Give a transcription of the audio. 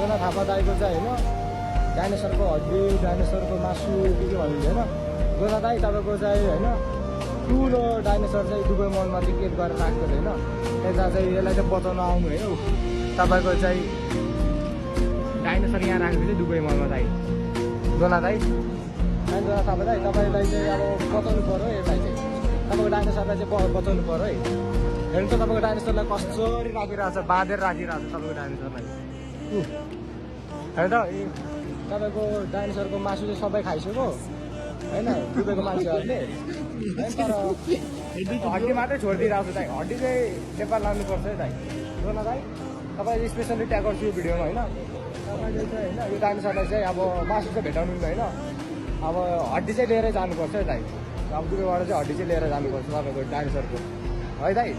gonna Thapa दाईको चाहिँ होइन डाइनोसरको हड्डी डाइनोसरको मासु के भन्नुहुन्छ होइन गोना दाई तपाईँको चाहिँ होइन ठुलो डाइनोसर चाहिँ दुबई मलमा चाहिँ केट गरेर राखेको थियो होइन यता चाहिँ यसलाई चाहिँ बचाउन आउनु होइन तपाईँको चाहिँ डाइनोसर यहाँ राखेको थियो दुबई मलमा दाई गोना दाई गोना थापा दाई तपाईँलाई चाहिँ अब बचाउनु पऱ्यो यसलाई चाहिँ तपाईँको डाइनोसरलाई चाहिँ बचाउनु पऱ्यो है हेर्नु त तपाईँको डाइनोसरलाई कसरी राखिरहेको छ बाँधेर राखिरहेको छ तपाईँको डाइनोसरलाई हेर्नु त तपाईँको डाइनोसरको मासु चाहिँ सबै खाइसक्यो होइन दुबईको मान्छेहरूले तर हड्डी मात्रै छोडिदिइरहेको छ दाइ हड्डी चाहिँ नेपाल लानुपर्छ है दाइ गोना दाइ तपाईँले स्पेसली ट्याग गर्छु यो भिडियोमा होइन तपाईँले चाहिँ होइन यो डाइनोसरलाई चाहिँ अब मासु चाहिँ भेटाउनु होइन अब हड्डी चाहिँ लिएरै जानुपर्छ है दाइ अब दुबईबाट चाहिँ हड्डी चाहिँ लिएर जानुपर्छ तपाईँको डाइनोसरको है दाइ